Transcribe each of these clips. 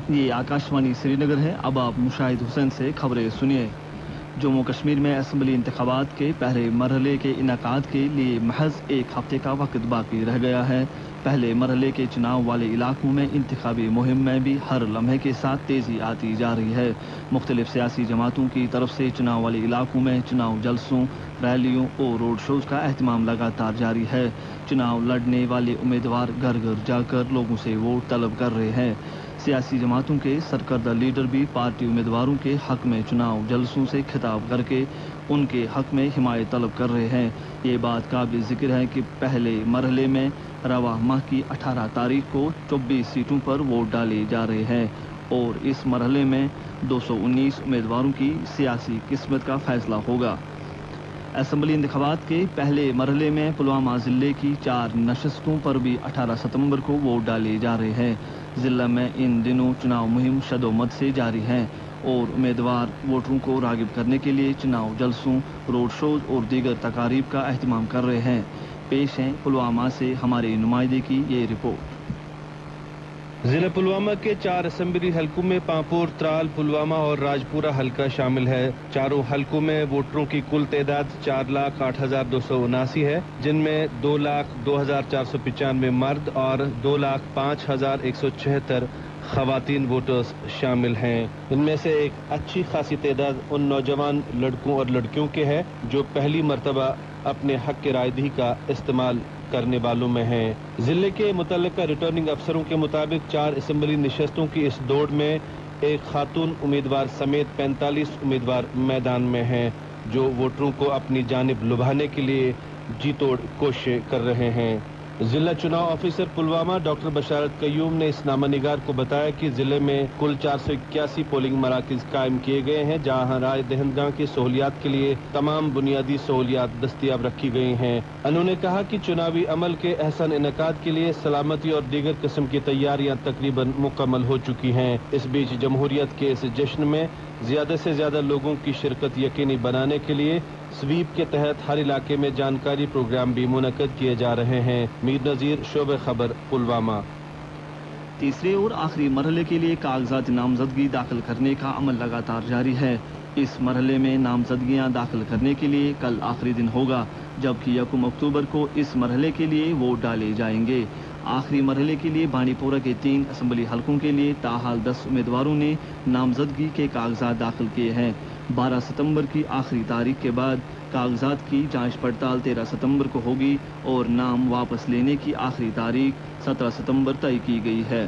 یہ آکاشوانی سری نگر ہے۔ اب آپ مشاہد حسین سے خبریں سنیے۔ جموں کشمیر میں اسمبلی انتخابات کے پہلے مرحلے کے انعقاد کے لیے محض ایک ہفتے کا وقت باقی رہ گیا ہے۔ پہلے مرحلے کے چناؤ والے علاقوں میں انتخابی مہم میں بھی ہر لمحے کے ساتھ تیزی آتی جا رہی ہے۔ مختلف سیاسی جماعتوں کی طرف سے چناؤ والے علاقوں میں چناؤ جلسوں، ریلیوں اور روڈ شوز کا اہتمام لگاتار جاری ہے۔ چناؤ لڑنے والے امیدوار گھر گھر جا کر لوگوں سے ووٹ طلب کر رہے ہیں۔ سیاسی جماعتوں کے سرکردہ لیڈر بھی پارٹی امیدواروں کے حق میں چناؤ جلسوں سے خطاب کر کے ان کے حق میں حمایت طلب کر رہے ہیں۔ یہ بات قابل ذکر ہے کہ پہلے مرحلے میں رواں ماہ کی 18 تاریخ کو 24 سیٹوں پر ووٹ ڈالے جا رہے ہیں اور اس مرحلے میں 219 امیدواروں کی سیاسی قسمت کا فیصلہ ہوگا۔ اسمبلی انتخابات کے پہلے مرحلے میں پلوامہ ضلع کی 4 نشستوں پر بھی 18 ستمبر کو ووٹ ڈالے جا رہے ہیں۔ ضلع میں ان دنوں چناؤ مہم شدومت سے جاری ہے اور امیدوار ووٹروں کو راغب کرنے کے لیے چناؤ جلسوں، روڈ شوز اور دیگر تقاریب کا اہتمام کر رہے ہیں۔ پیش ہیں پلوامہ سے ہمارے نمائندے کی یہ رپورٹ۔ ضلع پلوامہ کے 4 اسمبلی حلقوں میں پامپور، ترال، پلوامہ اور راجپورہ حلقہ شامل ہے۔ چاروں حلقوں میں ووٹروں کی کل تعداد 4,08,279 ہے، جن میں 2,02,495 مرد اور 2,05,176 خواتین ووٹرز شامل ہیں۔ ان میں سے ایک اچھی خاصی تعداد ان نوجوان لڑکوں اور لڑکیوں کے ہے جو پہلی مرتبہ اپنے حق کی رائے دہی کا استعمال کرنے والوں میں ہیں۔ ضلع کے متعلقہ ریٹرننگ افسروں کے مطابق 4 اسمبلی نشستوں کی اس دوڑ میں ایک خاتون امیدوار سمیت 45 امیدوار میدان میں ہیں جو ووٹروں کو اپنی جانب لبھانے کے لیے جی توڑ کوششیں کر رہے ہیں۔ ضلع چناؤ آفیسر پلوامہ ڈاکٹر بشارت قیوم نے اس نامہ نگار کو بتایا کہ ضلع میں کل 481 پولنگ مراکز قائم کیے گئے ہیں جہاں رائے دہندگان کی سہولیات کے لیے تمام بنیادی سہولیات دستیاب رکھی گئی ہیں۔ انہوں نے کہا کہ چناوی عمل کے احسن انعقاد کے لیے سلامتی اور دیگر قسم کی تیاریاں تقریباً مکمل ہو چکی ہیں۔ اس بیچ جمہوریت کے اس جشن میں زیادہ سے زیادہ لوگوں کی شرکت یقینی بنانے کے لیے سویپ کے تحت ہر علاقے میں جانکاری پروگرام بھی منعقد کیے جا رہے ہیں۔ میر نذیر، شعبہ خبر، پلوامہ۔ تیسرے اور آخری مرحلے کے لیے کاغذات نامزدگی داخل کرنے کا عمل لگاتار جاری ہے۔ اس مرحلے میں نامزدگیاں داخل کرنے کے لیے کل آخری دن ہوگا، جبکہ 1 اکتوبر کو اس مرحلے کے لیے ووٹ ڈالے جائیں گے۔ آخری مرحلے کے لیے بانڈی پورہ کے 3 اسمبلی حلقوں کے لیے تاحال 10 امیدواروں نے نامزدگی کے کاغذات داخل کیے ہیں۔ 12 ستمبر کی آخری تاریخ کے بعد کاغذات کی جانچ پڑتال 13 ستمبر کو ہوگی اور نام واپس لینے کی آخری تاریخ 17 ستمبر طے کی گئی ہے۔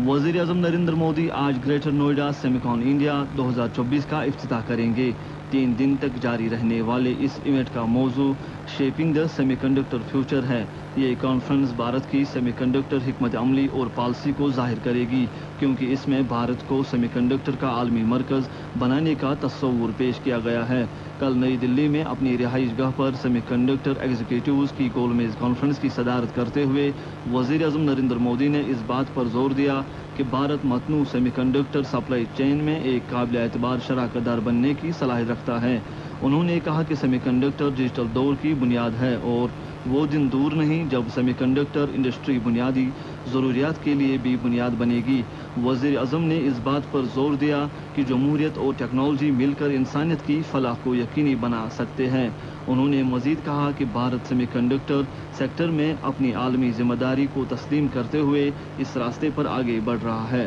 وزیر اعظم نریندر مودی آج گریٹر نوئیڈا سیمیکون انڈیا 2024 کا افتتاح کریں گے۔ 3 دن تک جاری رہنے والے اس ایونٹ کا موضوع shaping the semi conductor future ہے۔ یہ کانفرنس بھارت کی سیمی کنڈکٹر حکمت عملی اور پالیسی کو ظاہر کرے گی، کیونکہ اس میں بھارت کو سیمی کنڈکٹر کا عالمی مرکز بنانے کا تصور پیش کیا گیا ہے۔ کل نئی دلی میں اپنی رہائش گاہ پر سیمی کنڈکٹر ایگزیکٹوز کی گول میز کانفرنس کی صدارت کرتے ہوئے وزیر اعظم نریندر مودی نے اس بات پر زور دیا کہ بھارت متنوع سیمی کنڈکٹر سپلائی چین میں ایک قابل اعتبار شراکت دار بننے کی صلاحیت رکھتا ہے۔ انہوں نے کہا کہ سیمی کنڈکٹر ڈیجیٹل دور کی بنیاد ہے اور وہ دن دور نہیں جب سیمی کنڈکٹر انڈسٹری بنیادی ضروریات کے لیے بھی بنیاد بنے گی۔ وزیر اعظم نے اس بات پر زور دیا کہ جمہوریت اور ٹیکنالوجی مل کر انسانیت کی فلاح کو یقینی بنا سکتے ہیں۔ انہوں نے مزید کہا کہ بھارت سیمی کنڈکٹر سیکٹر میں اپنی عالمی ذمہ داری کو تسلیم کرتے ہوئے اس راستے پر آگے بڑھ رہا ہے۔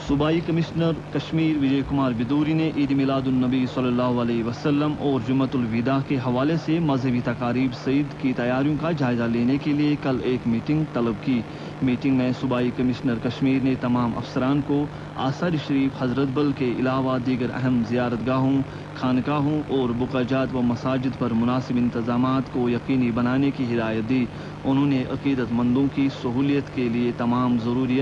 صوبائی کمشنر کشمیر وجے کمار بدوری نے عید میلاد النبی صلی اللہ علیہ وسلم اور جمعۃ الوداع کے حوالے سے مذہبی تقاریب سعید کی تیاریوں کا جائزہ لینے کے لیے کل ایک میٹنگ طلب کی۔ میٹنگ میں صوبائی کمشنر کشمیر نے تمام افسران کو آثار شریف حضرت بل کے علاوہ دیگر اہم زیارت گاہوں، خانقاہوں اور بقع جات و مساجد پر مناسب انتظامات کو یقینی بنانے کی ہدایت دی۔ انہوں نے عقیدت مندوں کی سہولیت کے لیے تمام ضروری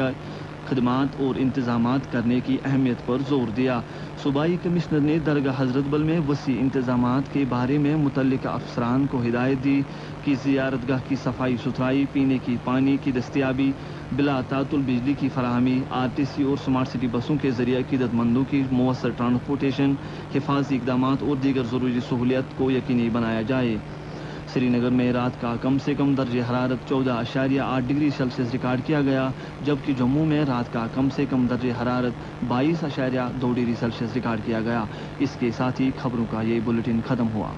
خدمات اور انتظامات کرنے کی اہمیت پر زور دیا۔ صوبائی کمشنر نے درگاہ حضرت بل میں وسیع انتظامات کے بارے میں متعلقہ افسران کو ہدایت دی کہ زیارت گاہ کی صفائی ستھرائی، پینے کی پانی کی دستیابی، بلا تعطل بجلی کی فراہمی، RTC اور سمارٹ سٹی بسوں کے ذریعے عقیدت مندوں کی مؤثر ٹرانسپورٹیشن، حفاظتی اقدامات اور دیگر ضروری سہولیات کو یقینی بنایا جائے۔ سری نگر میں رات کا کم سے کم درجہ حرارت 14.8 ڈگری سیلسیس ریکارڈ کیا گیا، جبکہ جموں میں رات کا کم سے کم درجہ حرارت 22.2 ڈگری سیلسیس ریکارڈ کیا گیا۔ اس کے ساتھ ہی خبروں کا یہ بلیٹن ختم ہوا۔